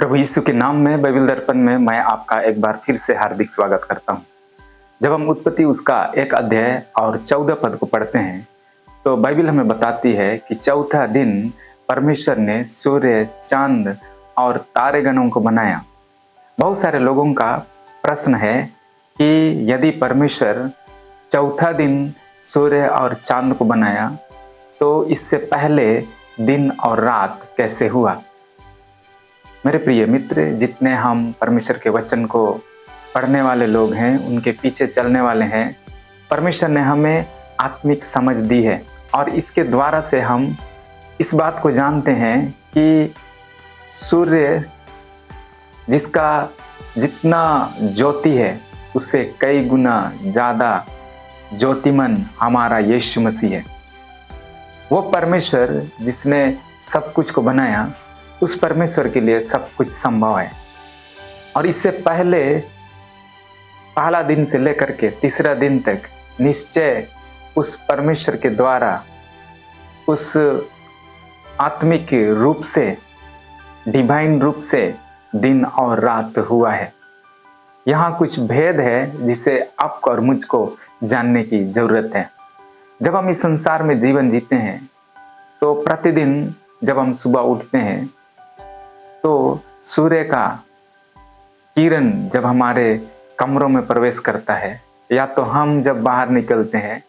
प्रभु यीशु के नाम में बाइबल दर्पण में मैं आपका एक बार फिर से हार्दिक स्वागत करता हूं। जब हम उत्पत्ति उसका 1 अध्याय और 14 पद को पढ़ते हैं तो बाइबल हमें बताती है कि चौथा दिन परमेश्वर ने सूर्य, चांद और तारेगणों को बनाया। बहुत सारे लोगों का प्रश्न है कि यदि परमेश्वर चौथा दिन सूर्य और चांद को बनाया तो इससे पहले दिन और रात कैसे हुआ। मेरे प्रिय मित्र, जितने हम परमेश्वर के वचन को पढ़ने वाले लोग हैं, उनके पीछे चलने वाले हैं, परमेश्वर ने हमें आत्मिक समझ दी है और इसके द्वारा से हम इस बात को जानते हैं कि सूर्य जिसका जितना ज्योति है उससे कई गुना ज़्यादा ज्योतिमन हमारा यीशु मसीह है। वो परमेश्वर जिसने सब कुछ को बनाया, उस परमेश्वर के लिए सब कुछ संभव है। और इससे पहला दिन से लेकर के तीसरा दिन तक निश्चय उस परमेश्वर के द्वारा उस आत्मिक रूप से, डिवाइन रूप से दिन और रात हुआ है। यहाँ कुछ भेद है जिसे आपको और मुझको जानने की जरूरत है। जब हम इस संसार में जीवन जीते हैं तो प्रतिदिन जब हम सुबह उठते हैं तो सूर्य का किरण जब हमारे कमरों में प्रवेश करता है, या तो हम जब बाहर निकलते हैं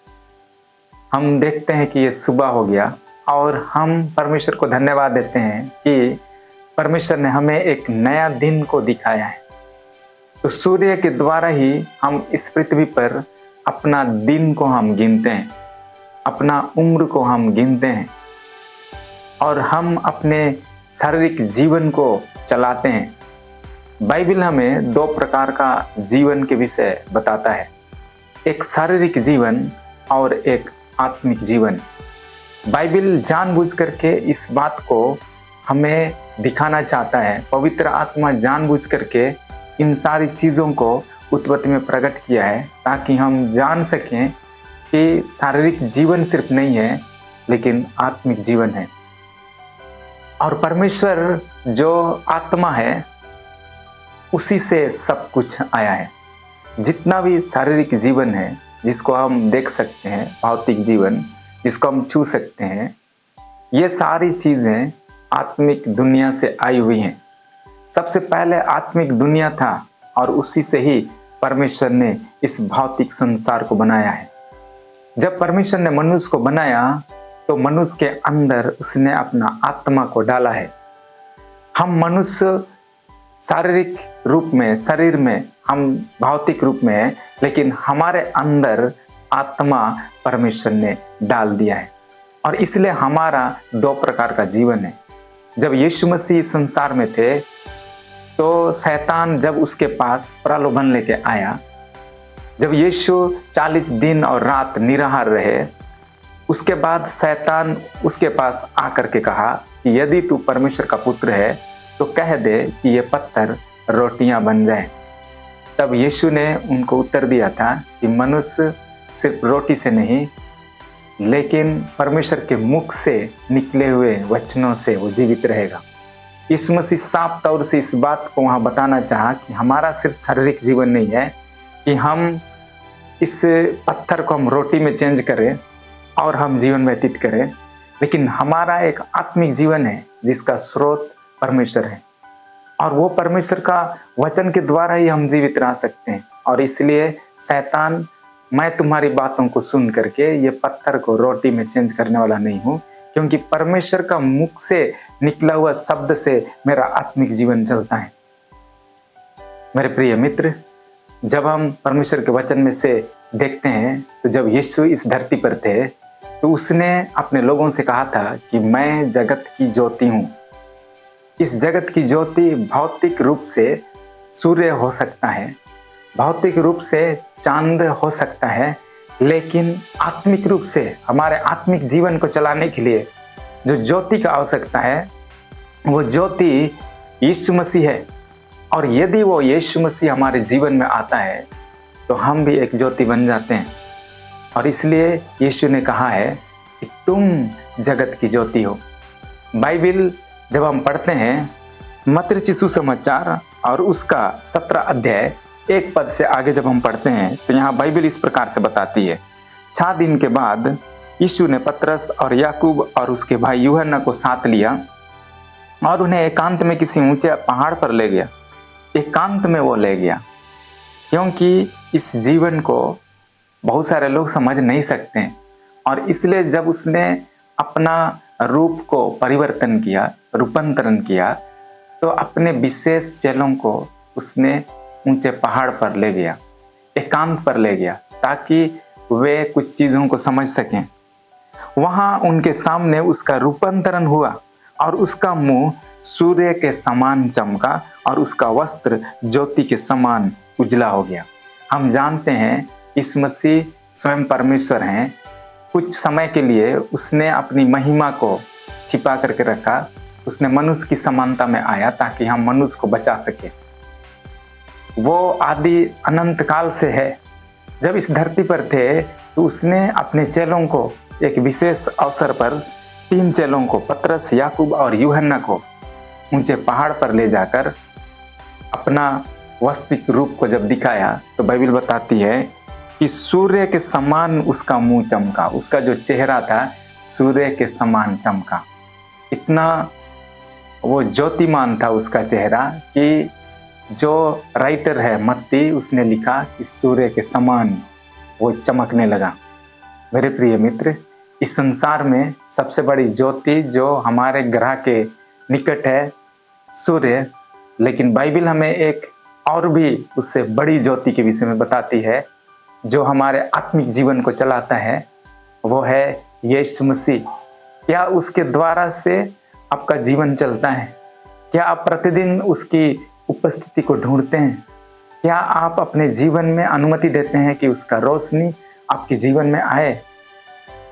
हम देखते हैं कि ये सुबह हो गया और हम परमेश्वर को धन्यवाद देते हैं कि परमेश्वर ने हमें एक नया दिन को दिखाया है। तो सूर्य के द्वारा ही हम इस पृथ्वी पर अपना दिन को हम गिनते हैं, अपना उम्र को हम गिनते हैं और हम अपने शारीरिक जीवन को चलाते हैं। बाइबल हमें 2 प्रकार का जीवन के विषय बताता है, एक शारीरिक जीवन और एक आत्मिक जीवन। बाइबल जानबूझ करके इस बात को हमें दिखाना चाहता है। पवित्र आत्मा जानबूझ करके इन सारी चीज़ों को उत्पत्ति में प्रकट किया है ताकि हम जान सकें कि शारीरिक जीवन सिर्फ नहीं है लेकिन आत्मिक जीवन है। और परमेश्वर जो आत्मा है उसी से सब कुछ आया है। जितना भी शारीरिक जीवन है जिसको हम देख सकते हैं, भौतिक जीवन जिसको हम छू सकते हैं, ये सारी चीज़ें आत्मिक दुनिया से आई हुई हैं। सबसे पहले आत्मिक दुनिया था और उसी से ही परमेश्वर ने इस भौतिक संसार को बनाया है। जब परमेश्वर ने मनुष्य को बनाया तो मनुष्य के अंदर उसने अपना आत्मा को डाला है। हम मनुष्य शारीरिक रूप में, शरीर में हम भौतिक रूप में हैं, लेकिन हमारे अंदर आत्मा परमेश्वर ने डाल दिया है। और इसलिए हमारा 2 प्रकार का जीवन है। जब यीशु मसीह संसार में थे तो शैतान जब उसके पास प्रलोभन लेके आया, जब यीशु 40 दिन और रात निराहार रहे, उसके बाद शैतान उसके पास आकर के कहा कि यदि तू परमेश्वर का पुत्र है तो कह दे कि ये पत्थर रोटियां बन जाए। तब यीशु ने उनको उत्तर दिया था कि मनुष्य सिर्फ रोटी से नहीं लेकिन परमेश्वर के मुख से निकले हुए वचनों से वो जीवित रहेगा। यीशु मसीह साफ तौर से इस बात को वहाँ बताना चाहा कि हमारा सिर्फ शारीरिक जीवन नहीं है कि हम इस पत्थर को हम रोटी में चेंज करें और हम जीवन व्यतीत करें, लेकिन हमारा एक आत्मिक जीवन है जिसका स्रोत परमेश्वर है और वो परमेश्वर का वचन के द्वारा ही हम जीवित रह सकते हैं। और इसलिए शैतान, मैं तुम्हारी बातों को सुन करके ये पत्थर को रोटी में चेंज करने वाला नहीं हूँ, क्योंकि परमेश्वर का मुख से निकला हुआ शब्द से मेरा आत्मिक जीवन चलता है। मेरे प्रिय मित्र, जब हम परमेश्वर के वचन में से देखते हैं तो जब यीशु इस धरती पर थे तो उसने अपने लोगों से कहा था कि मैं जगत की ज्योति हूँ। इस जगत की ज्योति भौतिक रूप से सूर्य हो सकता है, भौतिक रूप से चांद हो सकता है, लेकिन आत्मिक रूप से हमारे आत्मिक जीवन को चलाने के लिए जो ज्योति का आवश्यकता है वो ज्योति यीशु मसीह है। और यदि वो यीशु मसीह हमारे जीवन में आता है तो हम भी एक ज्योति बन जाते हैं। और इसलिए यीशु ने कहा है कि तुम जगत की ज्योति हो। बाइबल जब हम पढ़ते हैं मत्ती रचित सुसमाचार और उसका 17 अध्याय 1 पद से आगे जब हम पढ़ते हैं तो यहाँ बाइबल इस प्रकार से बताती है। 6 दिन के बाद यीशु ने पतरस और याकूब और उसके भाई यूहन्ना को साथ लिया और उन्हें एकांत में किसी ऊंचे पहाड़ पर ले गया। एकांत में वो ले गया क्योंकि इस जीवन को बहुत सारे लोग समझ नहीं सकते हैं, और इसलिए जब उसने अपना रूप को परिवर्तन किया, रूपांतरण किया, तो अपने विशेष चेलों को उसने ऊंचे पहाड़ पर ले गया, एकांत पर ले गया, ताकि वे कुछ चीज़ों को समझ सकें। वहाँ उनके सामने उसका रूपांतरण हुआ और उसका मुंह सूर्य के समान चमका और उसका वस्त्र ज्योति के समान उजला हो गया। हम जानते हैं यीशु मसीह स्वयं परमेश्वर हैं। कुछ समय के लिए उसने अपनी महिमा को छिपा करके रखा। उसने मनुष्य की समानता में आया ताकि हम मनुष्य को बचा सके। वो आदि अनंत काल से है। जब इस धरती पर थे तो उसने अपने चेलों को एक विशेष अवसर पर 3 चेलों को, पतरस, याकूब और यूहन्ना को ऊंचे पहाड़ पर ले जाकर अपना वास्तविक रूप को जब दिखाया तो बाइबल बताती है कि सूर्य के समान उसका मुंह चमका। उसका जो चेहरा था सूर्य के समान चमका। इतना वो ज्योतिमान था उसका चेहरा कि जो राइटर है मत्ती, उसने लिखा कि सूर्य के समान वो चमकने लगा। मेरे प्रिय मित्र, इस संसार में सबसे बड़ी ज्योति जो हमारे ग्रह के निकट है सूर्य, लेकिन बाइबल हमें एक और भी उससे बड़ी ज्योति के विषय में बताती है जो हमारे आत्मिक जीवन को चलाता है। वो है यीशु मसीह। क्या उसके द्वारा से आपका जीवन चलता है? क्या आप प्रतिदिन उसकी उपस्थिति को ढूंढते हैं? क्या आप अपने जीवन में अनुमति देते हैं कि उसका रोशनी आपके जीवन में आए?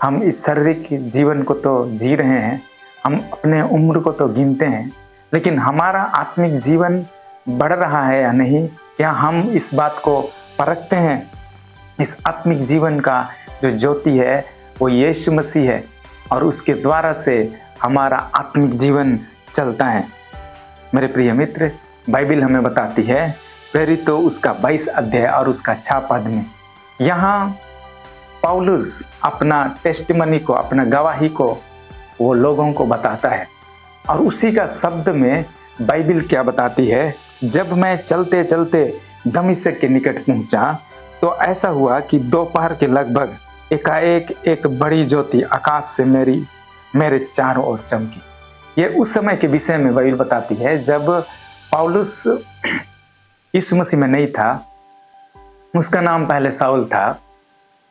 हम इस शारीरिक जीवन को तो जी रहे हैं, हम अपने उम्र को तो गिनते हैं, लेकिन हमारा आत्मिक जीवन बढ़ रहा है या नहीं? क्या हम इस बात को परखते हैं? इस आत्मिक जीवन का जो ज्योति है वो यीशु मसीह है और उसके द्वारा से हमारा आत्मिक जीवन चलता है। मेरे प्रिय मित्र, बाइबल हमें बताती है प्रेरितों उसका 22 अध्याय और उसका 6 पद में, यहाँ पौलुस अपना टेस्टिमनी को, अपना गवाही को वो लोगों को बताता है। और उसी का शब्द में बाइबल क्या बताती है, जब मैं चलते चलते दमिश्क के निकट पहुंचा तो ऐसा हुआ कि दोपहर के लगभग एकाएक एक बड़ी ज्योति आकाश से मेरे चारों ओर चमकी। ये उस समय के विषय में बाइबल बताती है जब पौलुस यीशु मसीह में नहीं था। उसका नाम पहले शाऊल था।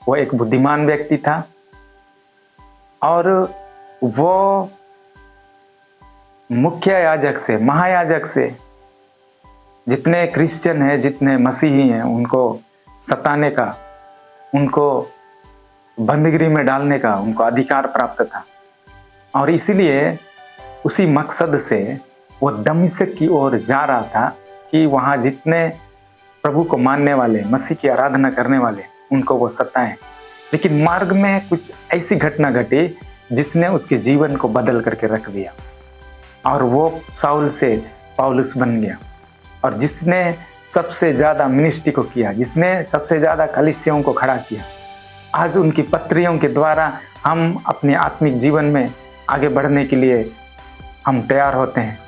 वो एक बुद्धिमान व्यक्ति था और वो मुख्य याजक से, महायाजक से, जितने क्रिश्चियन हैं, जितने मसीही हैं, उनको सताने का, उनको बंदगी में डालने का उनको अधिकार प्राप्त था। और इसीलिए उसी मकसद से वो दमिश्क की ओर जा रहा था कि वहाँ जितने प्रभु को मानने वाले, मसीह की आराधना करने वाले, उनको वो सताएं। लेकिन मार्ग में कुछ ऐसी घटना घटी जिसने उसके जीवन को बदल करके रख दिया और वो शाऊल से पौलुस बन गया। और जिसने सबसे ज़्यादा मिनिस्ट्री को किया, जिसने सबसे ज़्यादा कलीसियाओं को खड़ा किया, आज उनकी पत्रियों के द्वारा हम अपने आत्मिक जीवन में आगे बढ़ने के लिए हम तैयार होते हैं।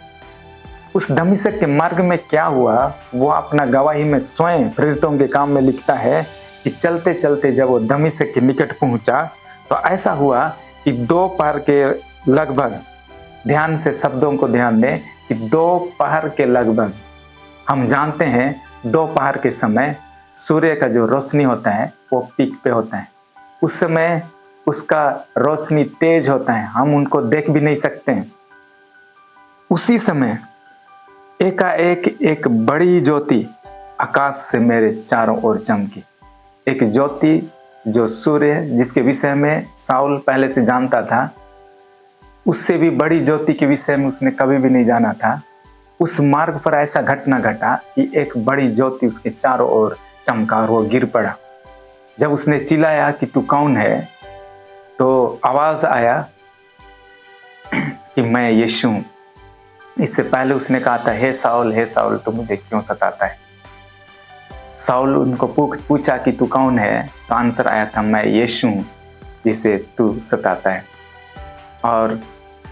उस दमिश्क के मार्ग में क्या हुआ, वो अपना गवाही में स्वयं प्रेरितों के काम में लिखता है कि चलते चलते जब वो दमिश्क के निकट पहुंचा तो ऐसा हुआ कि दोपहर के लगभग, ध्यान से शब्दों को ध्यान दें कि दोपहर के लगभग, हम जानते हैं दोपहर के समय सूर्य का जो रोशनी होता है वो पीक पे होता है। उस समय उसका रोशनी तेज होता है, हम उनको देख भी नहीं सकते हैं। उसी समय एकाएक एक बड़ी ज्योति आकाश से मेरे चारों ओर चमकी। एक ज्योति जो सूर्य, जिसके विषय में शाऊल पहले से जानता था, उससे भी बड़ी ज्योति के विषय में उसने कभी भी नहीं जाना था। उस मार्ग पर ऐसा घटना घटा कि एक बड़ी ज्योति उसके चारों ओर चमका और वो गिर पड़ा। जब उसने चिल्लाया कि तू कौन है, तो आवाज आया कि मैं यीशु हूं। इससे पहले उसने कहा था, हे साउल तू मुझे क्यों सताता है। साउल उनको पूछा कि तू कौन है, तो आंसर आया था, मैं यीशु हूँ जिसे तू सताता है। और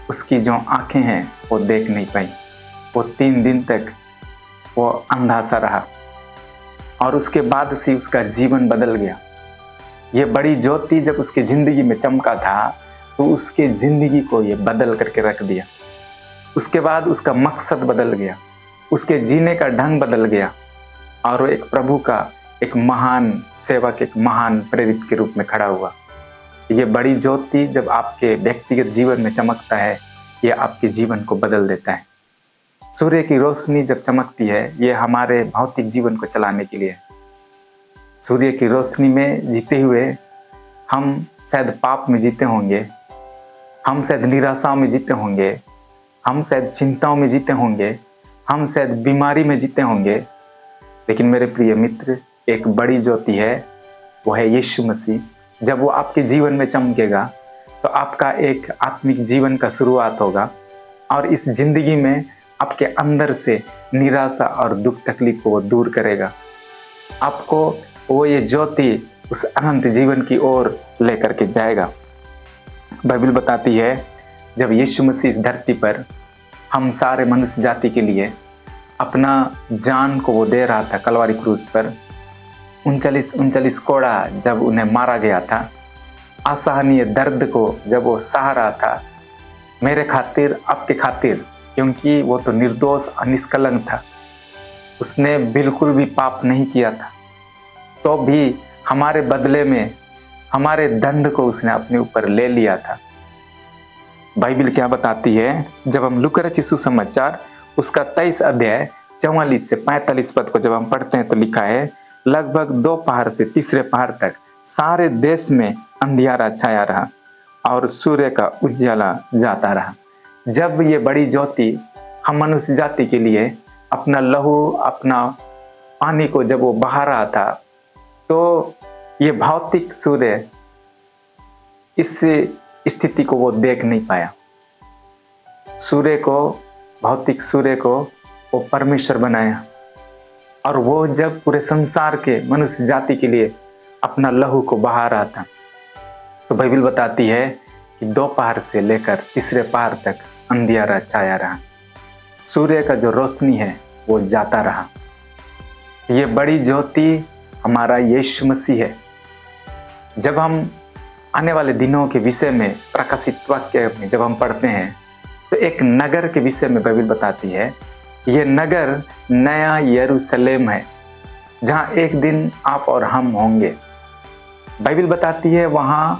उसकी जो आंखें हैं वो देख नहीं पाई, वो 3 दिन तक वो अंधा सा रहा और उसके बाद से उसका जीवन बदल गया। ये बड़ी ज्योति जब उसकी जिंदगी में चमका था तो उसके जिंदगी को ये बदल करके रख दिया। उसके बाद उसका मकसद बदल गया, उसके जीने का ढंग बदल गया और वो एक प्रभु का एक महान सेवक, एक महान प्रेरित के रूप में खड़ा हुआ। ये बड़ी ज्योति जब आपके व्यक्तिगत जीवन में चमकता है, ये आपके जीवन को बदल देता है। सूर्य की रोशनी जब चमकती है, ये हमारे भौतिक जीवन को चलाने के लिए। सूर्य की रोशनी में जीते हुए हम शायद पाप में जीते होंगे, हम शायद निराशा में जीते होंगे, हम शायद चिंताओं में जीते होंगे, हम शायद बीमारी में जीते होंगे, लेकिन मेरे प्रिय मित्र, एक बड़ी ज्योति है, वो है यीशु मसीह। जब वो आपके जीवन में चमकेगा तो आपका एक आत्मिक जीवन का शुरुआत होगा और इस जिंदगी में आपके अंदर से निराशा और दुख तकलीफ को वो दूर करेगा। आपको वो ये ज्योति उस अनंत जीवन की ओर लेकर के जाएगा। बाइबल बताती है जब यीशु मसीह इस धरती पर हम सारे मनुष्य जाति के लिए अपना जान को वो दे रहा था कलवारी क्रूस पर, 39 कोड़ा जब उन्हें मारा गया था, असहनीय दर्द को जब वो सह रहा था मेरे खातिर, आपके खातिर, क्योंकि वो तो निर्दोष और निष्कलंक था, उसने बिल्कुल भी पाप नहीं किया था, तो भी हमारे बदले में हमारे दंड को उसने अपने ऊपर ले लिया था। बाइबल क्या बताती है, जब हम लूका रचित सुसमाचार उसका 23 अध्याय 44 से 45 पद को जब हम पढ़ते हैं तो लिखा है, लगभग 2 पहर से तीसरे पहर तक सारे देश में अंधियारा छाया रहा और सूर्य का उजाला जाता रहा। जब ये बड़ी ज्योति हम मनुष्य जाति के लिए अपना लहू, अपना पानी को जब वो बहा रहा था, तो ये भौतिक सूर्य इस स्थिति को वो देख नहीं पाया। सूर्य को, भौतिक सूर्य को वो परमेश्वर बनाया और वो जब पूरे संसार के मनुष्य जाति के लिए अपना लहू को बहा रहा था, तो बाइबल बताती है कि 2 पहर से लेकर तीसरे पहर तक अंधियारा छाया रहा, सूर्य का जो रोशनी है वो जाता रहा। ये बड़ी ज्योति हमारा यीशु मसीह है। जब हम आने वाले दिनों के विषय में प्रकाशित वाक्य में जब हम पढ़ते हैं तो एक नगर के विषय में बाइबल बताती है, ये नगर नया यरूशलेम है जहां एक दिन आप और हम होंगे। बाइबल बताती है वहां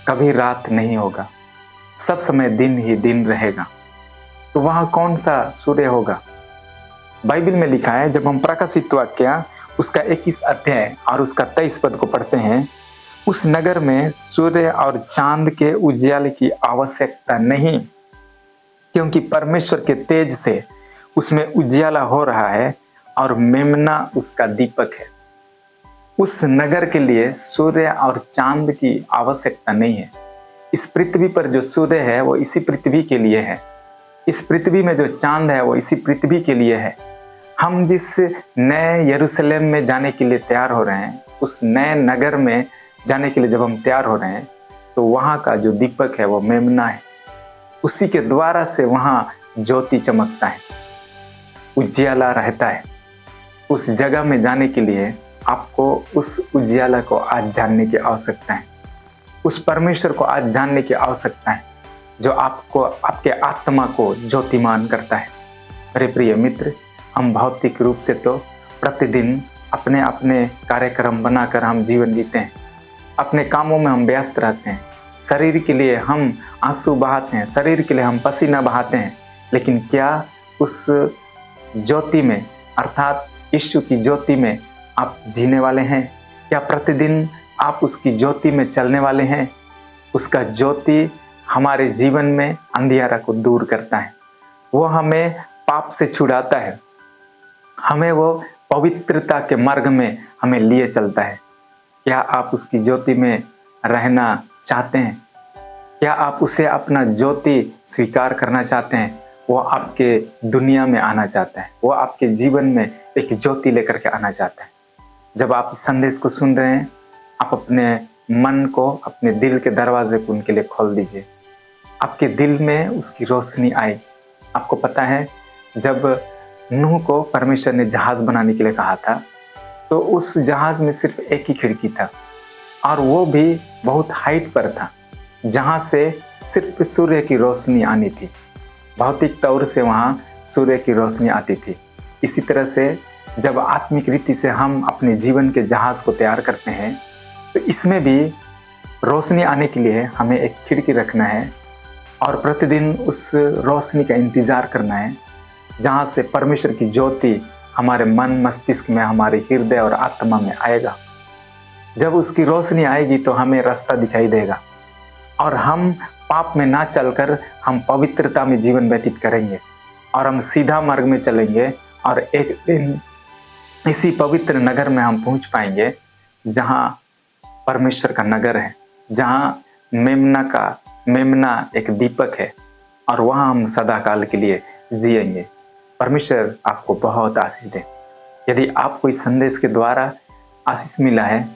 कभी रात नहीं होगा, सब समय दिन ही दिन रहेगा। तो वहां कौन सा सूर्य होगा? बाइबल में लिखा है, जब हम प्रकाशित वाक्य उसका 21 अध्याय और उसका 23 पद को पढ़ते हैं, उस नगर में सूर्य और चांद के उजाले की आवश्यकता नहीं, क्योंकि परमेश्वर के तेज से उसमें उजाला हो रहा है और मेमना उसका दीपक है। उस नगर के लिए सूर्य और चांद की आवश्यकता नहीं है। इस पृथ्वी पर जो सूर्य है वो इसी पृथ्वी के लिए है, इस पृथ्वी में जो चांद है वो इसी पृथ्वी के लिए है। हम जिस नए यरूशलेम में जाने के लिए तैयार हो रहे हैं, उस नए नगर में जाने के लिए जब हम तैयार हो रहे हैं, तो वहाँ का जो दीपक है वो मेमना है, उसी के द्वारा से वहाँ ज्योति चमकता है, उजियाला रहता है। उस जगह में जाने के लिए आपको उस उजियाला को आज जानने की आवश्यकता है, उस परमेश्वर को आज जानने की आवश्यकता है जो आपको, आपके आत्मा को ज्योतिमान करता है। मेरे प्रिय मित्र, हम भौतिक रूप से तो प्रतिदिन अपने अपने कार्यक्रम बनाकर हम जीवन जीते हैं, अपने कामों में हम व्यस्त रहते हैं, शरीर के लिए हम आंसू बहाते हैं, शरीर के लिए हम पसीना बहाते हैं, लेकिन क्या उस ज्योति में अर्थात यीशु की ज्योति में आप जीने वाले हैं? क्या प्रतिदिन आप उसकी ज्योति में चलने वाले हैं? उसका ज्योति हमारे जीवन में अंधियारा को दूर करता है, वो हमें पाप से छुड़ाता है, हमें वो पवित्रता के मार्ग में हमें लिए चलता है। क्या आप उसकी ज्योति में रहना चाहते हैं? क्या आप उसे अपना ज्योति स्वीकार करना चाहते हैं? वो आपके दुनिया में आना चाहता है, वो आपके जीवन में एक ज्योति लेकर के आना चाहता है। जब आप इस संदेश को सुन रहे हैं, आप अपने मन को, अपने दिल के दरवाजे को उनके लिए खोल दीजिए। आपके दिल में उसकी रोशनी आएगी। आपको पता है, जब नूह को परमेश्वर ने जहाज बनाने के लिए कहा था, तो उस जहाज में सिर्फ एक ही खिड़की था, और वो भी बहुत हाइट पर था, जहाँ से सिर्फ सूर्य की रोशनी आनी थी। भौतिक तौर से वहाँ सूर्य की रोशनी आती थी। इसी तरह से जब आत्मिक रीति से हम अपने जीवन के जहाज को तैयार करते हैं, तो इसमें भी रोशनी आने के लिए हमें एक खिड़की रखना है और प्रतिदिन उस रोशनी का इंतज़ार करना है, जहाँ से परमेश्वर की ज्योति हमारे मन मस्तिष्क में, हमारे हृदय और आत्मा में आएगा। जब उसकी रोशनी आएगी तो हमें रास्ता दिखाई देगा, और हम पाप में ना चलकर हम पवित्रता में जीवन व्यतीत करेंगे, और हम सीधा मार्ग में चलेंगे, और एक दिन इसी पवित्र नगर में हम पहुंच पाएंगे जहां परमेश्वर का नगर है, जहां मेमना एक दीपक है, और वहां हम सदा काल के लिए जिएंगे। परमेश्वर आपको बहुत आशीष दे। यदि आपको इस संदेश के द्वारा आशीष मिला है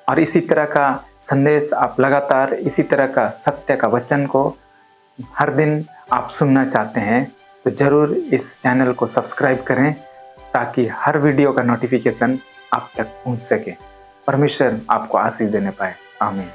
और इसी तरह का संदेश आप लगातार, इसी तरह का सत्य का वचन को हर दिन आप सुनना चाहते हैं, तो ज़रूर इस चैनल को सब्सक्राइब करें, ताकि हर वीडियो का नोटिफिकेशन आप तक पहुंच सके। परमेश्वर आपको आशीष देने पाए। आमीन।